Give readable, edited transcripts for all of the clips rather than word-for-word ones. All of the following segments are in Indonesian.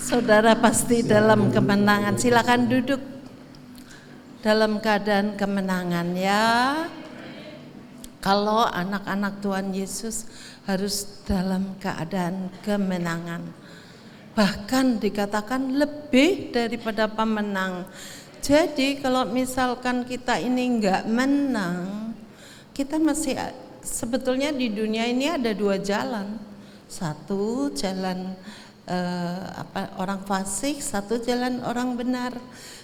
Saudara pasti dalam kemenangan. Silakan duduk dalam keadaan kemenangan ya. Kalau anak-anak Tuhan Yesus harus dalam keadaan kemenangan. Bahkan dikatakan lebih daripada pemenang. Jadi kalau misalkan kita ini enggak menang, kita masih sebetulnya di dunia ini ada dua jalan. Satu jalan orang fasik, satu jalan orang benar.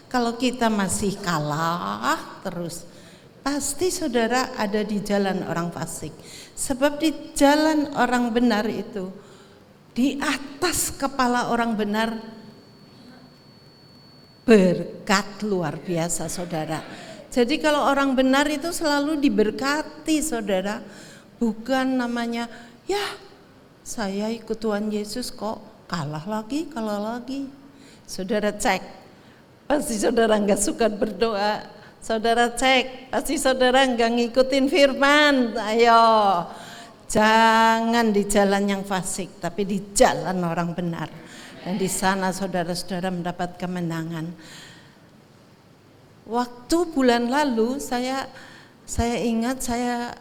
Kalau kita masih kalah terus, pasti saudara ada di jalan orang fasik. Sebab di jalan orang benar itu, di atas kepala orang benar berkat luar biasa saudara. Jadi kalau orang benar itu selalu diberkati saudara. Bukan namanya, ya saya ikut Tuhan Yesus kok kalah lagi. Saudara cek, pasti saudara enggak suka berdoa. Saudara cek, pasti saudara enggak ngikutin firman. Ayo, jangan di jalan yang fasik, tapi di jalan orang benar. Dan di sana saudara-saudara mendapat kemenangan. Waktu bulan lalu saya ingat saya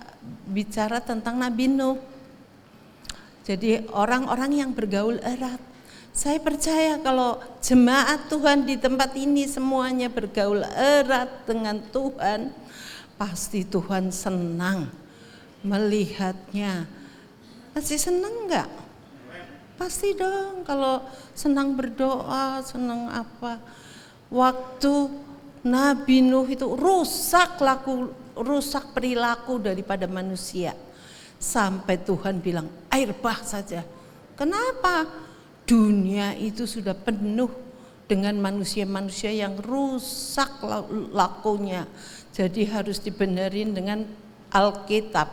bicara tentang Nabi Nuh. Jadi orang-orang yang bergaul erat. Saya percaya kalau jemaat Tuhan di tempat ini semuanya bergaul erat dengan Tuhan, pasti Tuhan senang melihatnya. Pasti senang enggak? Pasti dong, kalau senang berdoa, senang apa. Waktu Nabi Nuh itu rusak perilaku daripada manusia. Sampai Tuhan bilang air bah saja. Kenapa? Dunia itu sudah penuh dengan manusia-manusia yang rusak lakunya. Jadi harus dibenerin dengan Alkitab.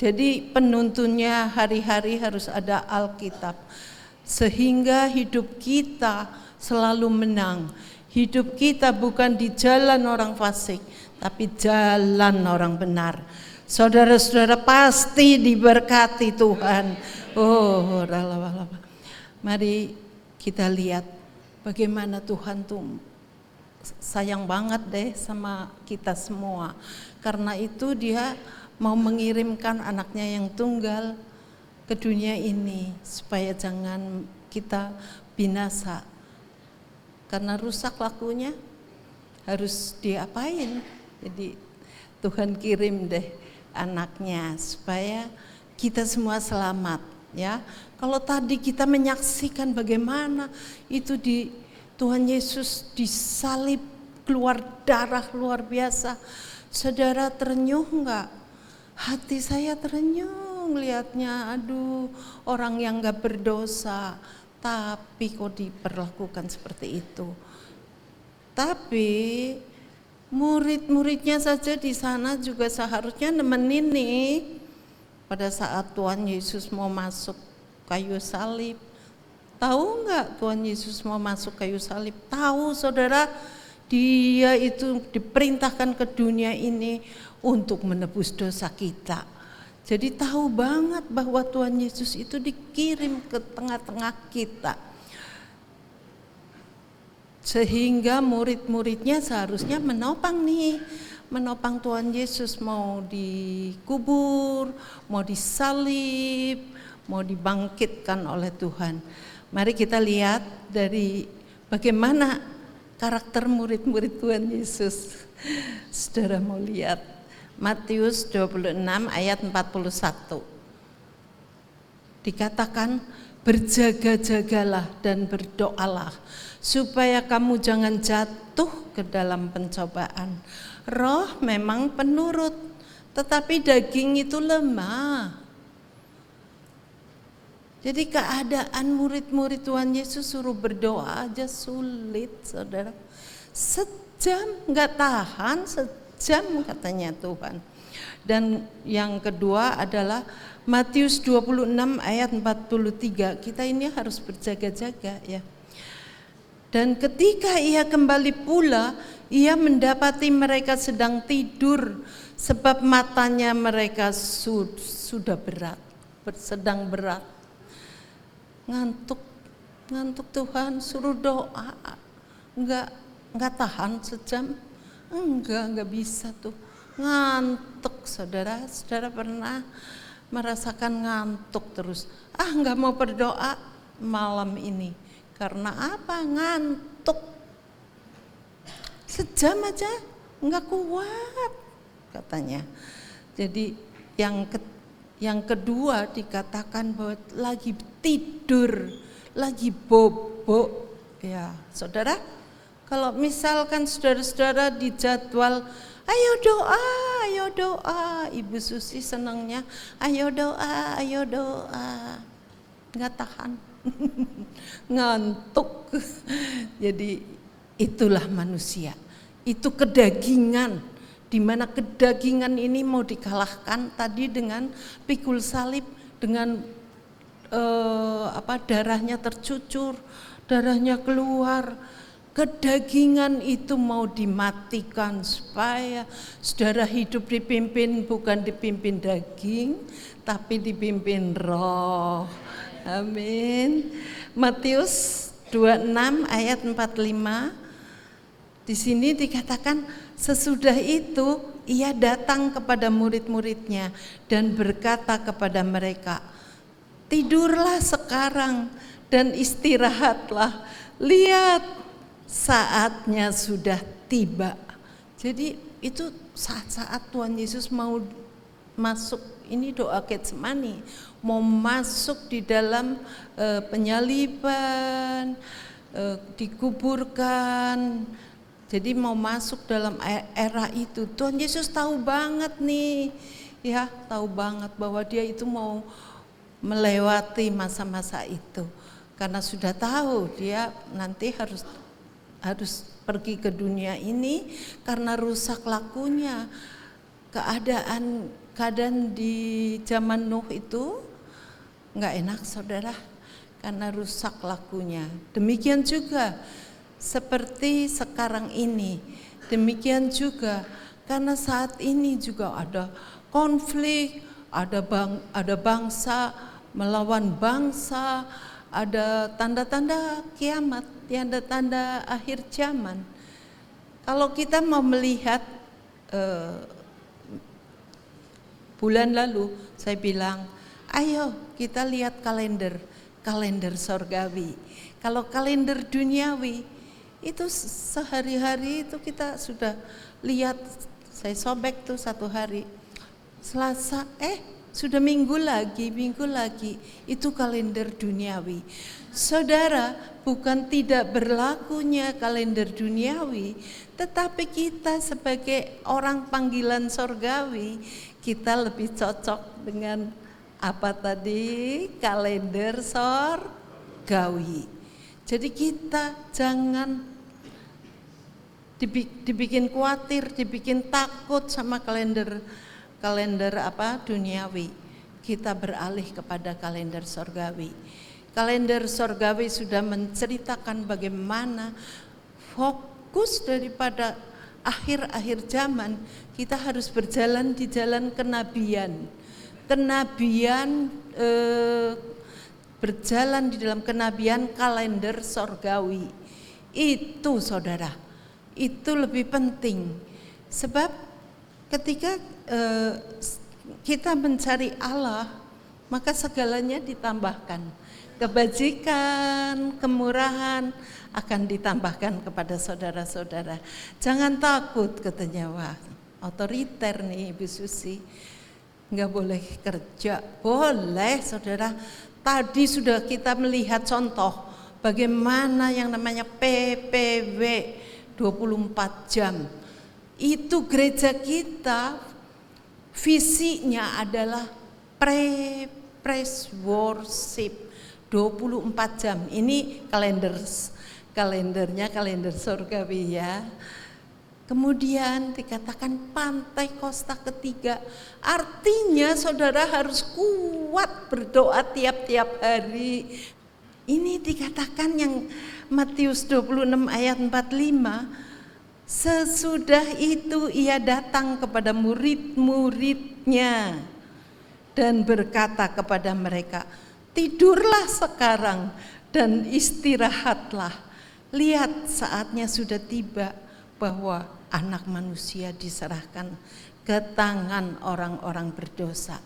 Jadi penuntunnya hari-hari harus ada Alkitab. Sehingga hidup kita selalu menang. Hidup kita bukan di jalan orang fasik, tapi jalan orang benar. Saudara-saudara pasti diberkati Tuhan. Oh, mari kita lihat bagaimana Tuhan tuh sayang banget deh sama kita semua. Karena itu dia mau mengirimkan anaknya yang tunggal ke dunia ini supaya jangan kita binasa. Karena rusak lakunya harus diapain? Jadi Tuhan kirim deh anaknya supaya kita semua selamat ya. Kalau tadi kita menyaksikan bagaimana itu di Tuhan Yesus disalib, keluar darah luar biasa. Saudara terenyuh enggak? Hati saya terenyuh lihatnya. Aduh, orang yang enggak berdosa tapi kok diperlakukan seperti itu. Tapi murid-muridnya saja di sana juga seharusnya nemenin nih. Pada saat Tuhan Yesus mau masuk kayu salib. Tahu enggak Tuhan Yesus mau masuk kayu salib? Tahu saudara, dia itu diperintahkan ke dunia ini untuk menebus dosa kita. Jadi tahu banget bahwa Tuhan Yesus itu dikirim ke tengah-tengah kita. Sehingga murid-muridnya seharusnya menopang Tuhan Yesus, mau dikubur, mau disalib, mau dibangkitkan oleh Tuhan. Mari kita lihat dari bagaimana karakter murid-murid Tuhan Yesus. Saudara mau lihat Matius 26 ayat 41. Dikatakan berjaga-jagalah dan berdoalah supaya kamu jangan jatuh ke dalam pencobaan. Roh memang penurut, tetapi daging itu lemah. Jadi keadaan murid-murid Tuhan Yesus suruh berdoa aja sulit, saudara. Sejam nggak tahan, sejam katanya Tuhan. Dan yang kedua adalah Matius 26 ayat 43. Kita ini harus berjaga-jaga ya. Dan ketika ia kembali pula, ia mendapati mereka sedang tidur, sebab matanya mereka sudah berat, sedang berat, ngantuk ngantuk Tuhan, suruh doa. Enggak tahan sejam. Enggak bisa tuh. Ngantuk, saudara pernah merasakan ngantuk terus. Enggak mau berdoa malam ini. Karena apa? Ngantuk. Sejam aja enggak kuat katanya. Jadi yang kedua dikatakan bahwa lagi tidur, lagi bobo. Ya, saudara, kalau misalkan saudara-saudara dijadwal, ayo doa, Ibu Susi senangnya, ayo doa, nggak tahan, ngantuk. Jadi itulah manusia, itu kedagingan, di mana kedagingan ini mau dikalahkan tadi dengan pikul salib, dengan darahnya tercucur, darahnya keluar. Kedagingan itu mau dimatikan supaya saudara hidup dipimpin bukan dipimpin daging tapi dipimpin roh. Amin. Matius 26 ayat 45. Di sini dikatakan sesudah itu ia datang kepada murid-muridnya dan berkata kepada mereka, tidurlah sekarang dan istirahatlah. Lihat, saatnya sudah tiba. Jadi itu saat-saat Tuhan Yesus mau masuk, ini doa Getsemani, mau masuk di dalam penyaliban, dikuburkan. Jadi mau masuk dalam era itu. Tuhan Yesus tahu banget nih, ya tahu banget bahwa dia itu mau melewati masa-masa itu. Karena sudah tahu dia nanti harus pergi ke dunia ini karena rusak lakunya. Keadaan di zaman Nuh itu enggak enak, saudara, karena rusak lakunya. Demikian juga seperti sekarang ini. Demikian juga karena saat ini juga ada konflik, ada bangsa melawan bangsa, ada tanda-tanda kiamat, tanda-tanda akhir zaman. Kalau kita mau melihat bulan lalu, saya bilang, ayo kita lihat kalender sorgawi. Kalau kalender duniawi, itu sehari-hari itu kita sudah lihat, saya sobek tuh satu hari, Selasa, sudah minggu lagi, itu kalender duniawi. Saudara, bukan tidak berlakunya kalender duniawi, tetapi kita sebagai orang panggilan sorgawi, kita lebih cocok dengan apa tadi? Kalender sorgawi. Jadi kita jangan dibikin khawatir, dibikin takut sama kalender duniawi. Kita beralih kepada kalender sorgawi. Kalender sorgawi sudah menceritakan bagaimana fokus daripada akhir-akhir zaman, kita harus berjalan di jalan kenabian. Berjalan di dalam kenabian kalender sorgawi. Itu saudara, itu lebih penting. Sebab ketika kita mencari Allah, maka segalanya ditambahkan. Kebajikan, kemurahan akan ditambahkan kepada saudara-saudara. Jangan takut, katanya, wah otoriter nih Ibu Susi, nggak boleh kerja. Boleh, saudara. Tadi sudah kita melihat contoh bagaimana yang namanya PPW 24 jam. Itu gereja kita visinya adalah praise worship 24 jam. Ini kalendernya kalender surgawi ya. Kemudian dikatakan pantai Kosta ketiga. Artinya saudara harus kuat berdoa tiap-tiap hari. Ini dikatakan yang Matius 26 ayat 45. Sesudah itu ia datang kepada murid-muridnya dan berkata kepada mereka, tidurlah sekarang dan istirahatlah. Lihat saatnya sudah tiba bahwa anak manusia diserahkan ke tangan orang-orang berdosa.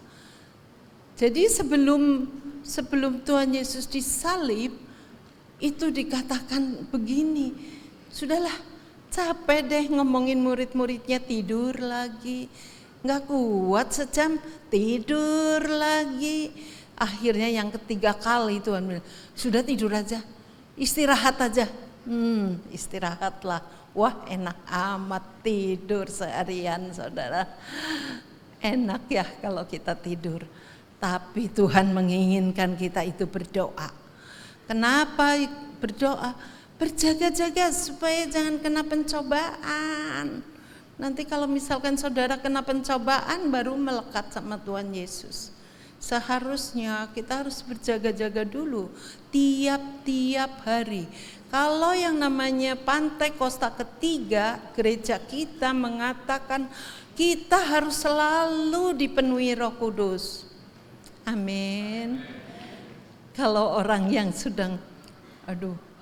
Jadi sebelum Tuhan Yesus disalib itu dikatakan begini, sudahlah capek deh ngomongin murid-muridnya tidur lagi, gak kuat sejam tidur lagi. Akhirnya yang ketiga kali Tuhan bilang, sudah tidur aja, istirahat aja. Istirahatlah. Wah, enak amat tidur seharian, saudara. Enak ya kalau kita tidur. Tapi Tuhan menginginkan kita itu berdoa. Kenapa berdoa? Berjaga-jaga supaya jangan kena pencobaan. Nanti kalau misalkan saudara kena pencobaan baru melekat sama Tuhan Yesus. Seharusnya kita harus berjaga-jaga dulu tiap-tiap hari. Kalau yang namanya Pantekosta ketiga, gereja kita mengatakan kita harus selalu dipenuhi Roh Kudus. Amin. Kalau orang yang sedang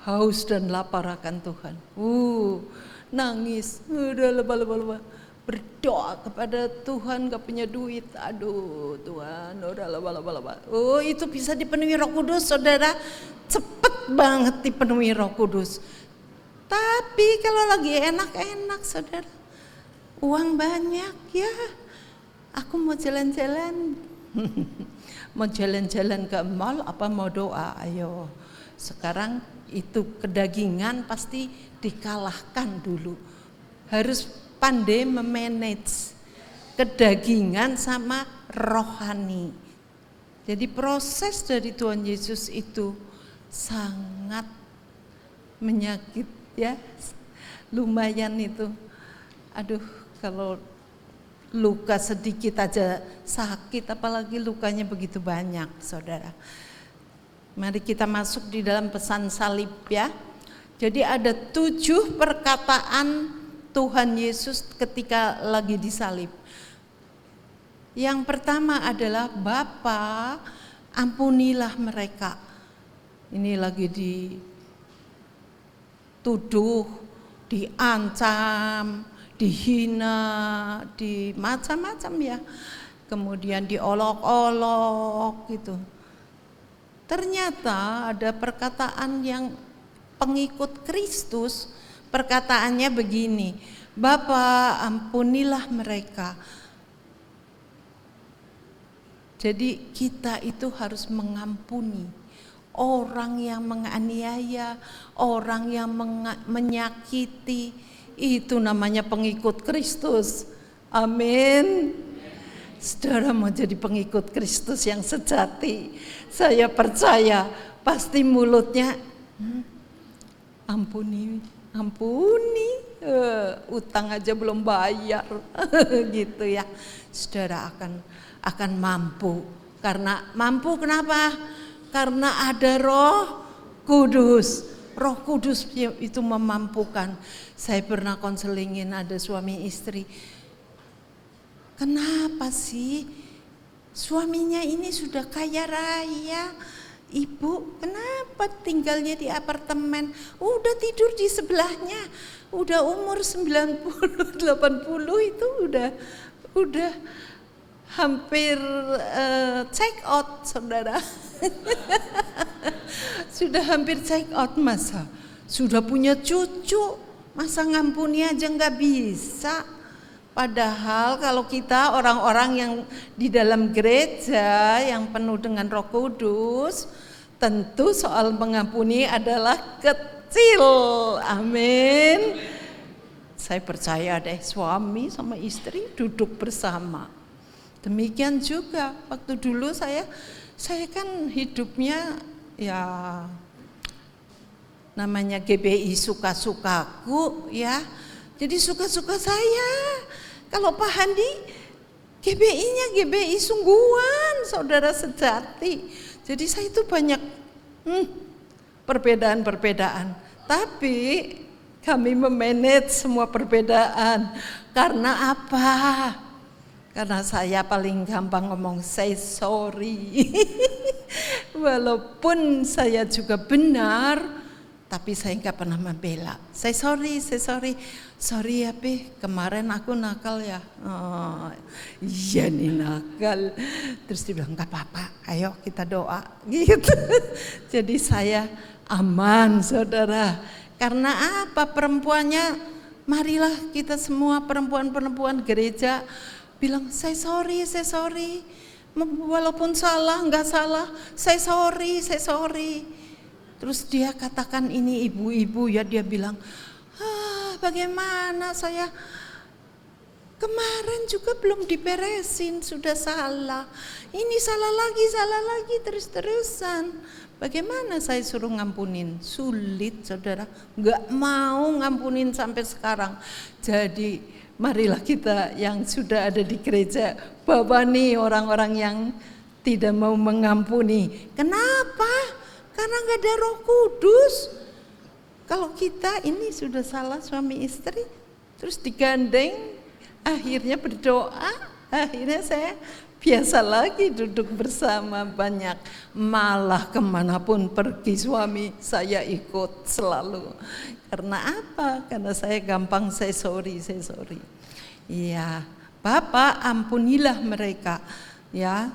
haus dan lapar akan Tuhan, nangis, udah lebah-lebah, berdoa kepada Tuhan, gak punya duit, aduh Tuhan, udah lebah-lebah. Itu bisa dipenuhi Roh Kudus, saudara, cepet banget dipenuhi Roh Kudus. Tapi kalau lagi enak-enak, saudara, uang banyak ya, aku mau jalan-jalan, mau jalan-jalan ke mall apa mau doa, ayo. Sekarang itu kedagingan pasti dikalahkan dulu. Harus pandai memanage kedagingan sama rohani. Jadi proses dari Tuhan Yesus itu sangat menyakit ya. Lumayan itu. Aduh, kalau luka sedikit aja sakit, apalagi lukanya begitu banyak, saudara. Mari kita masuk di dalam pesan salib ya. Jadi ada 7 perkataan Tuhan Yesus ketika lagi disalib. Yang pertama adalah, Bapa, ampunilah mereka. Ini lagi dituduh, diancam, dihina, di macam-macam ya. Kemudian diolok-olok gitu. Ternyata ada perkataan yang pengikut Kristus, perkataannya begini, Bapa, ampunilah mereka. Jadi kita itu harus mengampuni orang yang menganiaya, orang yang menyakiti. Itu namanya pengikut Kristus. Amin. Saudara mau jadi pengikut Kristus yang sejati, saya percaya pasti mulutnya ampuni, utang aja belum bayar, gitu ya. Saudara akan mampu. Karena mampu kenapa? Karena ada Roh Kudus. Roh Kudus itu memampukan. Saya pernah konselingin ada suami istri. Kenapa sih suaminya ini sudah kaya raya, ibu kenapa tinggalnya di apartemen, udah tidur di sebelahnya, udah umur 90, 80 itu udah hampir check out, saudara. Sudah hampir check out, masa sudah punya cucu, masa ngampuni aja nggak bisa. Padahal kalau kita orang-orang yang di dalam gereja yang penuh dengan Roh Kudus, tentu soal mengampuni adalah kecil. Amin. Saya percaya deh, suami sama istri duduk bersama. Demikian juga waktu dulu saya kan hidupnya ya namanya GBI suka-sukaku ya. Jadi suka-suka saya. Kalau Pak Handi GBI-nya GBI sungguhan, saudara sejati. Jadi saya itu banyak perbedaan-perbedaan. Tapi kami memanage semua perbedaan. Karena apa? Karena saya paling gampang ngomong say sorry. Walaupun saya juga benar, tapi saya nggak pernah membela. Saya sorry ya Pi, kemarin aku nakal ya. Oh, iya nih nakal. Terus dia bilang nggak apa-apa, ayo kita doa gitu. Jadi saya aman saudara. Karena apa? Perempuannya, marilah kita semua perempuan-perempuan gereja bilang saya sorry. Walaupun salah, nggak salah, saya sorry. Terus dia katakan ini ibu-ibu ya, dia bilang, bagaimana saya kemarin juga belum diberesin, sudah salah. Ini salah lagi terus-terusan. Bagaimana saya suruh ngampunin? Sulit saudara, nggak mau ngampunin sampai sekarang. Jadi marilah kita yang sudah ada di gereja bawa nih orang-orang yang tidak mau mengampuni. Kenapa? Karena nggak ada Roh Kudus. Kalau kita ini sudah salah suami istri, terus digandeng, akhirnya berdoa, akhirnya saya biasa lagi duduk bersama banyak. Malah kemanapun pergi suami, saya ikut selalu. Karena apa? Karena saya gampang saya sorry. Iya, Bapak ampunilah mereka, ya.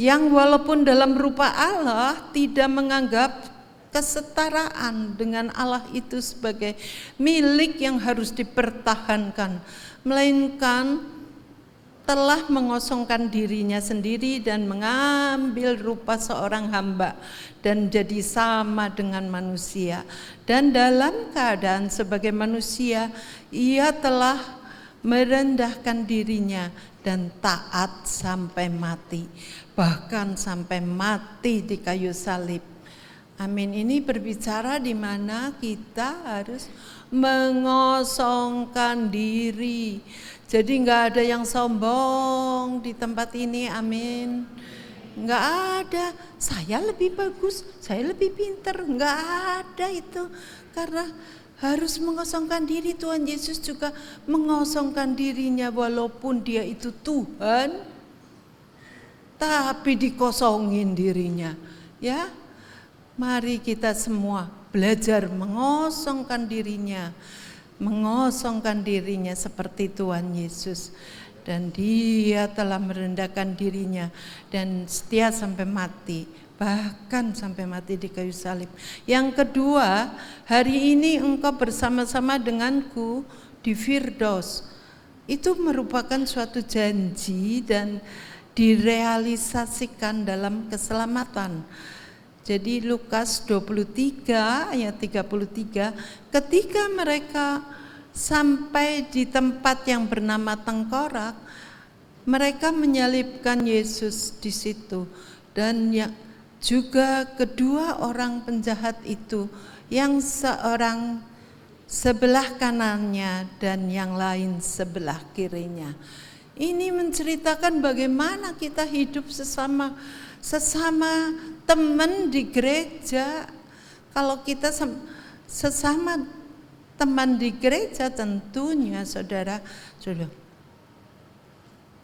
Yang walaupun dalam rupa Allah tidak menganggap kesetaraan dengan Allah itu sebagai milik yang harus dipertahankan, melainkan telah mengosongkan dirinya sendiri dan mengambil rupa seorang hamba dan jadi sama dengan manusia. Dan dalam keadaan sebagai manusia, ia telah merendahkan dirinya dan taat sampai mati, bahkan sampai mati di kayu salib. Amin. Ini berbicara di mana kita harus mengosongkan diri. Jadi enggak ada yang sombong di tempat ini, amin. Enggak ada, saya lebih bagus, saya lebih pintar, enggak ada itu. Karena harus mengosongkan diri. Tuhan Yesus juga mengosongkan dirinya walaupun dia itu Tuhan, tapi dikosongin dirinya. Ya, mari kita semua belajar mengosongkan dirinya seperti Tuhan Yesus. Dan dia telah merendahkan dirinya dan setia sampai mati, bahkan sampai mati di kayu salib. Yang kedua, hari ini engkau bersama-sama denganku di Firdaus. Itu merupakan suatu janji dan direalisasikan dalam keselamatan. Jadi Lukas 23 ayat 33, ketika mereka sampai di tempat yang bernama Tengkorak, mereka menyalibkan Yesus di situ. Dan juga kedua orang penjahat itu, yang seorang sebelah kanannya dan yang lain sebelah kirinya. Ini menceritakan bagaimana kita hidup sesama teman di gereja. Kalau kita sesama teman di gereja, tentunya saudara,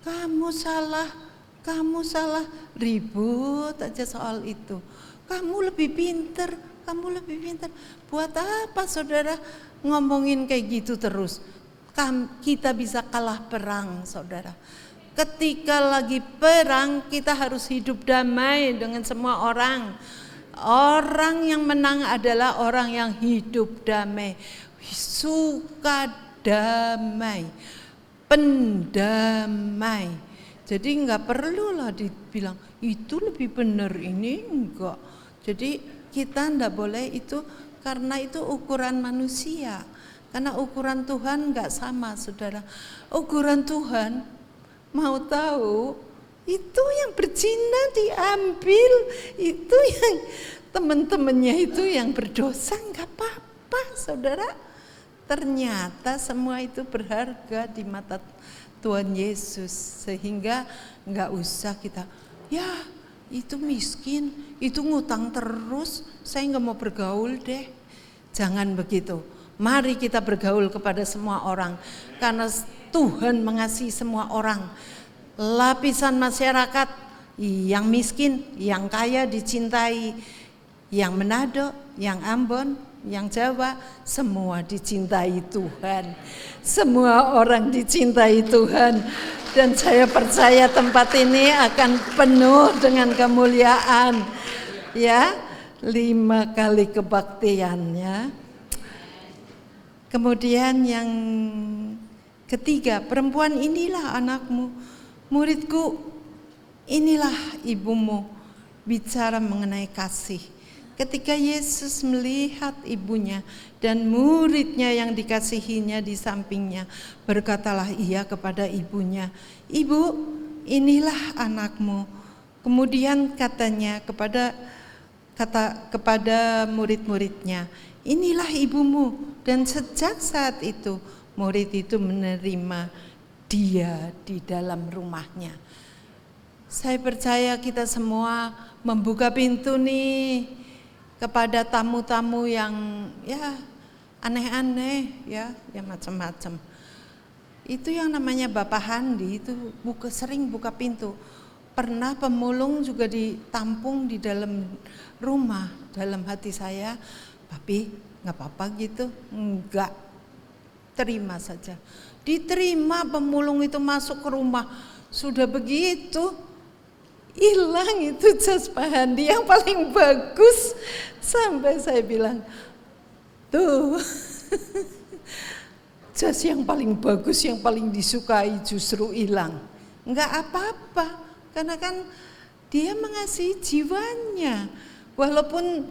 kamu salah, ribut aja soal itu. Kamu lebih pintar. Buat apa saudara ngomongin kayak gitu terus? Kita bisa kalah perang saudara. Ketika lagi perang, kita harus hidup damai dengan semua orang. Orang yang menang adalah orang yang hidup damai, suka damai, pendamai. Jadi enggak perlulah dibilang itu lebih benar, ini enggak. Jadi kita enggak boleh itu, karena itu ukuran manusia. Karena ukuran Tuhan enggak sama saudara. Ukuran Tuhan, mau tahu, itu yang berzina diambil, itu yang teman-temannya itu yang berdosa, enggak apa-apa saudara. Ternyata semua itu berharga di mata Tuhan Yesus, sehingga enggak usah kita, ya itu miskin, itu ngutang terus, saya enggak mau bergaul deh. Jangan begitu. Mari kita bergaul kepada semua orang, karena Tuhan mengasihi semua orang. Lapisan masyarakat yang miskin, yang kaya dicintai, yang Manado, yang Ambon, yang Jawa, semua dicintai Tuhan. Semua orang dicintai Tuhan. Dan saya percaya tempat ini akan penuh dengan kemuliaan. Ya, 5 kali kebaktiannya. Kemudian yang ketiga, perempuan inilah anakmu, muridku inilah ibumu, bicara mengenai kasih. Ketika Yesus melihat ibunya dan muridnya yang dikasihinya di sampingnya, berkatalah ia kepada ibunya, "Ibu, inilah anakmu." Kemudian katanya kepada murid-muridnya, "Inilah ibumu." Dan sejak saat itu murid itu menerima dia di dalam rumahnya. Saya percaya kita semua membuka pintu nih kepada tamu-tamu yang ya aneh-aneh ya macam-macam. Itu yang namanya Bapak Handi itu sering buka pintu. Pernah pemulung juga ditampung di dalam rumah. Dalam hati saya, "Papi, nggak apa-apa gitu." Enggak, terima saja. Diterima, pemulung itu masuk ke rumah. Sudah begitu hilang itu jas Pak Handi yang paling bagus. Sampai saya bilang, tuh jas yang paling bagus, yang paling disukai justru hilang. Enggak apa-apa, karena kan dia mengasihi jiwanya. Walaupun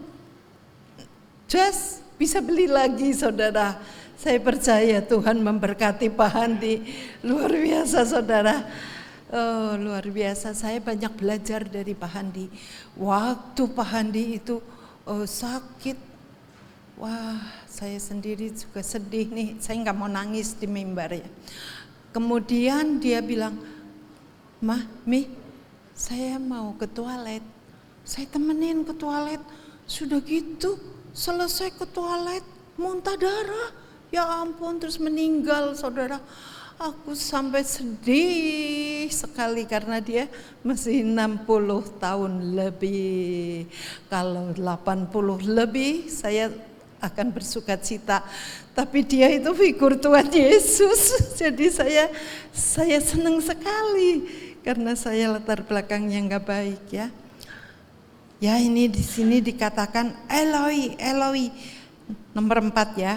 jas bisa beli lagi, saudara. Saya percaya Tuhan memberkati Pak Handi. Luar biasa, saudara. Oh, luar biasa, saya banyak belajar dari Pak Handi. Waktu Pak Handi itu sakit, wah saya sendiri juga sedih nih, saya nggak mau nangis di mimbar ya. Kemudian dia bilang, Mi, saya mau ke toilet. Saya temenin ke toilet, sudah gitu selesai ke toilet muntah darah, ya ampun, terus meninggal, saudara. Aku sampai sedih sekali karena dia masih 60 tahun lebih. Kalau 80 lebih saya akan bersuka cita. Tapi dia itu figur Tuhan Yesus. Jadi saya senang sekali karena saya latar belakangnya enggak baik ya. Ya, ini di sini dikatakan Eloi, Eloi. Nomor 4 ya,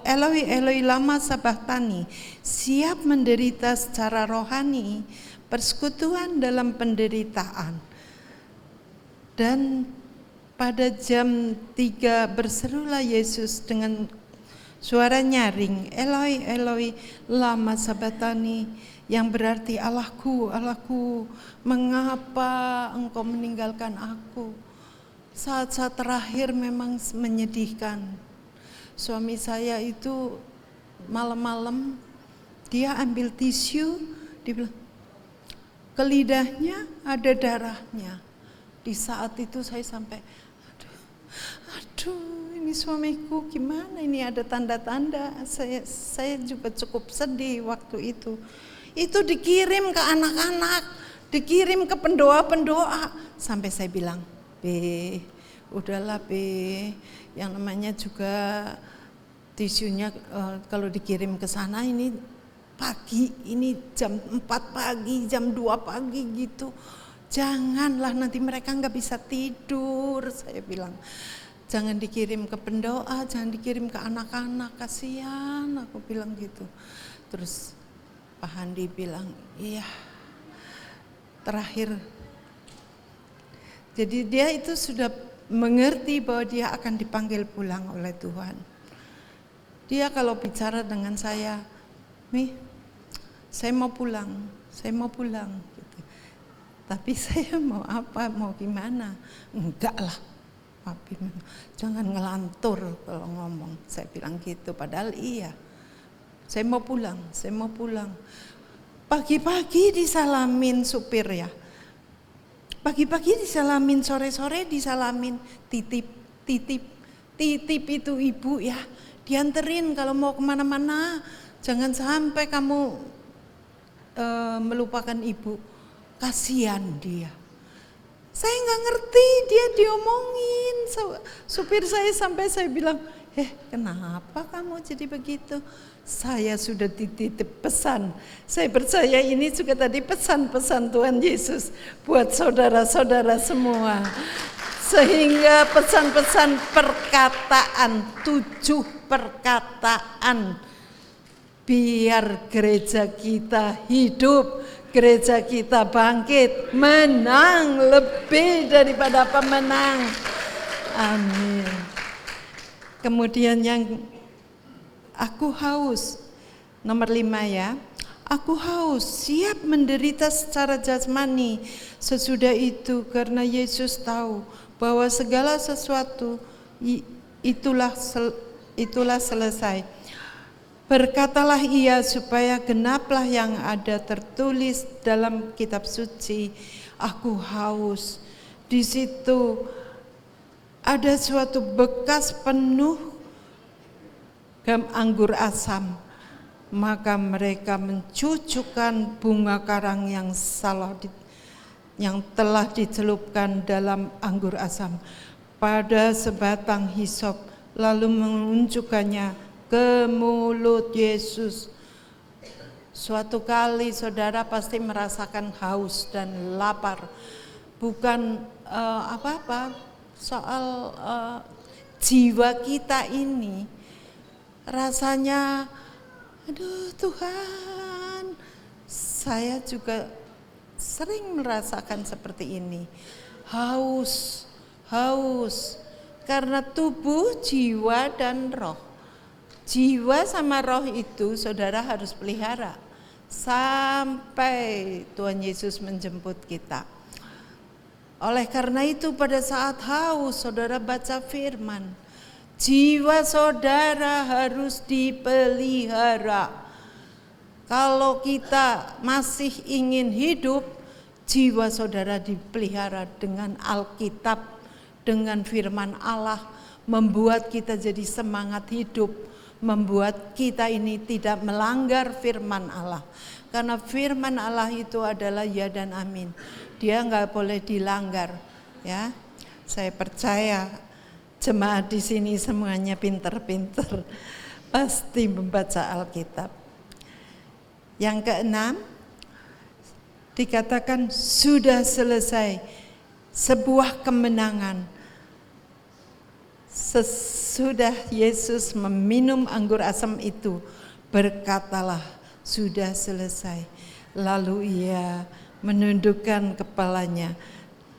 Eloi Eloi lama sabachthani, siap menderita secara rohani, persekutuan dalam penderitaan. Dan pada jam 3 berserulah Yesus dengan suara nyaring, Eloi Eloi lama sabachthani, yang berarti Allahku, Allahku, mengapa engkau meninggalkan aku? Saat-saat terakhir memang menyedihkan. Suami saya itu malam-malam dia ambil tisu, dia bilang ke lidahnya ada darahnya. Di saat itu saya sampai, aduh ini suamiku gimana, ini ada tanda-tanda. Saya juga cukup sedih waktu itu. Itu dikirim ke anak-anak, dikirim ke pendoa-pendoa. Sampai saya bilang, udahlah yang namanya juga tisunya kalau dikirim ke sana ini pagi, ini jam 4 pagi, jam 2 pagi gitu. Janganlah nanti mereka nggak bisa tidur, saya bilang. Jangan dikirim ke pendoa, jangan dikirim ke anak-anak, kasihan, aku bilang gitu. Terus Pak Handi bilang, iya, terakhir. Jadi dia itu sudah mengerti bahwa dia akan dipanggil pulang oleh Tuhan. Dia kalau bicara dengan saya, Mi, saya mau pulang gitu. Tapi saya mau apa, mau gimana? Enggak lah, Papi, jangan ngelantur kalau ngomong. Saya bilang gitu, padahal iya. Saya mau pulang. Pagi-pagi disalamin supir ya. Pagi-pagi disalamin, sore-sore disalamin, titip itu ibu ya, dianterin kalau mau kemana-mana, jangan sampai kamu melupakan ibu, kasihan dia. Saya nggak ngerti dia diomongin. Supir saya sampai saya bilang, kenapa kamu jadi begitu? Saya sudah dititip pesan. Saya percaya ini juga tadi pesan-pesan Tuhan Yesus buat saudara-saudara semua. Sehingga pesan-pesan perkataan, 7 perkataan, biar gereja kita hidup, gereja kita bangkit, menang lebih daripada pemenang. Amin. Kemudian yang aku haus, nomor 5 ya. Aku haus, siap menderita secara jasmani. Sesudah itu karena Yesus tahu bahwa segala sesuatu itulah selesai. Berkatalah ia supaya genaplah yang ada tertulis dalam kitab suci, aku haus. Di situ ada suatu bekas penuh anggur asam. Maka mereka mencucukkan bunga karang yang telah dicelupkan dalam anggur asam pada sebatang hisop, lalu menunjukkannya ke mulut Yesus. Suatu kali saudara pasti merasakan haus dan lapar, bukan apa-apa, soal jiwa kita ini rasanya, aduh Tuhan, saya juga sering merasakan seperti ini. Haus, karena tubuh, jiwa, dan roh. Jiwa sama roh itu saudara harus pelihara sampai Tuhan Yesus menjemput kita. Oleh karena itu pada saat haus saudara baca firman, jiwa saudara harus dipelihara. Kalau kita masih ingin hidup, jiwa saudara dipelihara dengan Alkitab, dengan firman Allah, membuat kita jadi semangat hidup, membuat kita ini tidak melanggar firman Allah. Karena firman Allah itu adalah ya dan amin. Dia nggak boleh dilanggar, ya. Saya percaya jemaat di sini semuanya pinter-pinter, pasti membaca Alkitab. Yang keenam, dikatakan sudah selesai, sebuah kemenangan. Sesudah Yesus meminum anggur asam itu, berkatalah sudah selesai. Lalu ia menundukkan kepalanya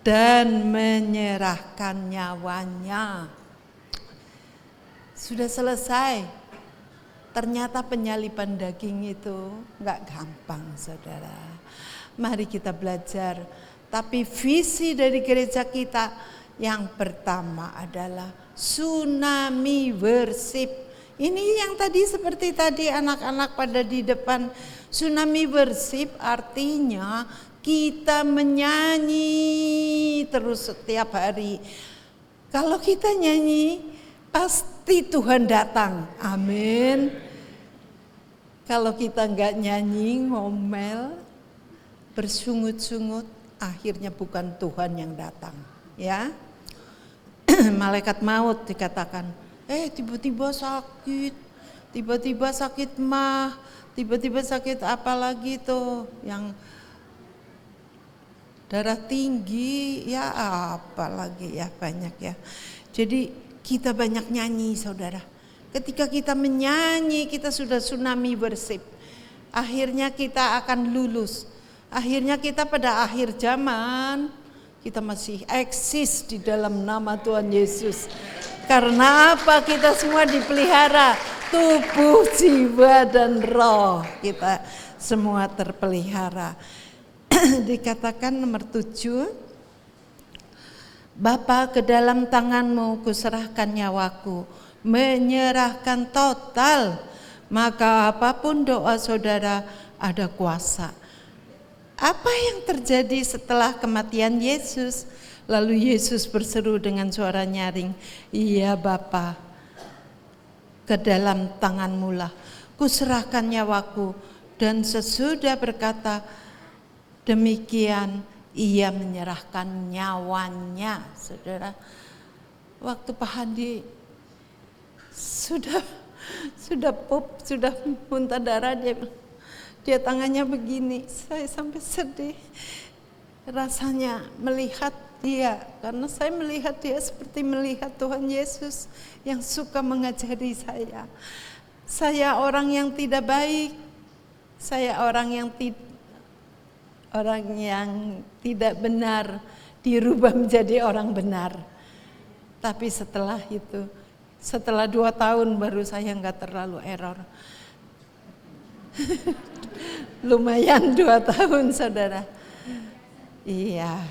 dan menyerahkan nyawanya. Sudah selesai. Ternyata penyaliban daging itu gak gampang saudara. Mari kita belajar. Tapi visi dari gereja kita yang pertama adalah tsunami worship. Ini yang tadi seperti tadi anak-anak pada di depan. Tsunami worship artinya kita menyanyi terus setiap hari. Kalau kita nyanyi, pasti Tuhan datang. Amin. Kalau kita enggak nyanyi, ngomel, bersungut-sungut, akhirnya bukan Tuhan yang datang, ya. Malaikat maut dikatakan, tiba-tiba sakit mah, tiba-tiba sakit apa lagi tuh yang darah tinggi, ya apa lagi ya, banyak ya. Jadi kita banyak nyanyi saudara. Ketika kita menyanyi, kita sudah tsunami worship. Akhirnya kita akan lulus. Akhirnya kita pada akhir zaman, kita masih eksis di dalam nama Tuhan Yesus. Karena apa? Kita semua dipelihara. Tubuh, jiwa, dan roh kita semua terpelihara. Dikatakan nomor 7, Bapa, ke dalam tanganmu kuserahkan nyawaku, menyerahkan total, maka apapun doa saudara ada kuasa. Apa yang terjadi setelah kematian Yesus? Lalu Yesus berseru dengan suara nyaring, iya Bapa, ke dalam tanganmu lah kuserahkan nyawaku. Dan sesudah berkata demikian, Ia menyerahkan nyawanya, saudara. Waktu Pak Handi sudah muntah darah, dia tangannya begini, saya sampai sedih rasanya melihat dia, karena saya melihat dia seperti melihat Tuhan Yesus yang suka mengajari saya. Saya orang yang tidak baik, saya orang yang tidak benar dirubah menjadi orang benar. Tapi setelah itu, setelah 2 tahun baru saya nggak terlalu error. Lumayan 2 tahun, saudara. Iya,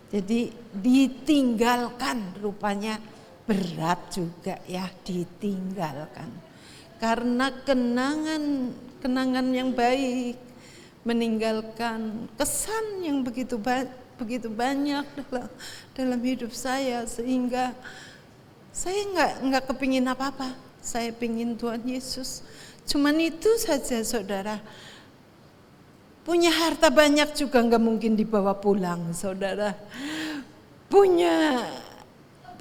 jadi ditinggalkan rupanya berat juga ya, ditinggalkan. Karena kenangan yang baik, meninggalkan kesan yang begitu banyak dalam hidup saya, sehingga saya nggak kepingin apa-apa. Saya pingin Tuhan Yesus. Cuman itu saja, saudara. Punya harta banyak juga nggak mungkin dibawa pulang, saudara. Punya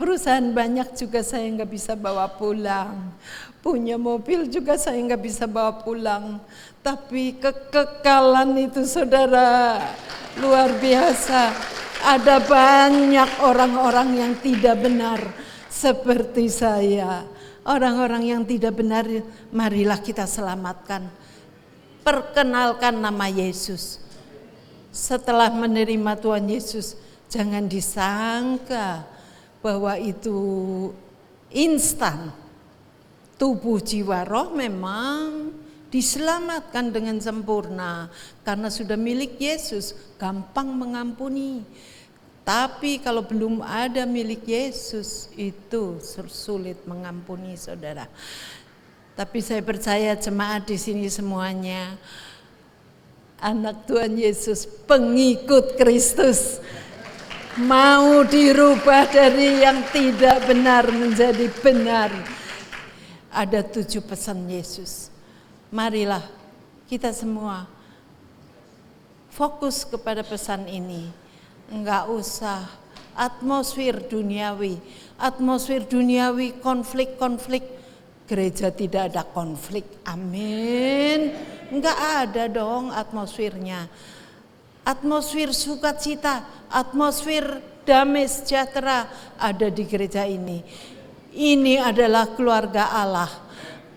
perusahaan banyak juga saya nggak bisa bawa pulang. Punya mobil juga saya nggak bisa bawa pulang. Tapi kekekalan itu, saudara, luar biasa. Ada banyak orang-orang yang tidak benar seperti saya. Orang-orang yang tidak benar, marilah kita selamatkan. Perkenalkan nama Yesus. Setelah menerima Tuhan Yesus, jangan disangka bahwa itu instan. Tubuh, jiwa, roh memang diselamatkan dengan sempurna karena sudah milik Yesus, gampang mengampuni. Tapi kalau belum ada milik Yesus, itu sulit mengampuni, saudara. Tapi saya percaya jemaat di sini semuanya anak Tuhan Yesus, pengikut Kristus, mau dirubah dari yang tidak benar menjadi benar. Ada 7 pesan Yesus. Marilah kita semua fokus kepada pesan ini. Enggak usah atmosfer duniawi, konflik. Gereja tidak ada konflik, amin. Enggak ada dong atmosfernya. Atmosfer sukacita, atmosfer damai sejahtera ada di gereja ini. Ini adalah keluarga Allah.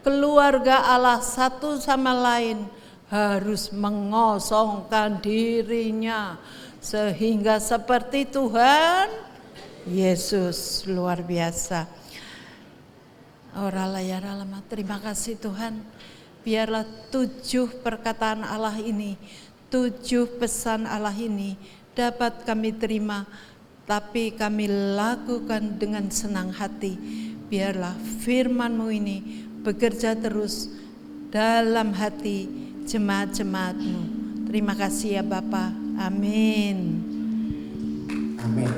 Keluarga Allah satu sama lain harus mengosongkan dirinya sehingga seperti Tuhan Yesus, luar biasa. Terima kasih Tuhan. Biarlah 7 perkataan Allah ini, 7 pesan Allah ini dapat kami terima, tapi kami lakukan dengan senang hati. Biarlah firman-Mu ini bekerja terus dalam hati jemaat-jemaat-Mu. Terima kasih ya Bapa. Amin. Amin.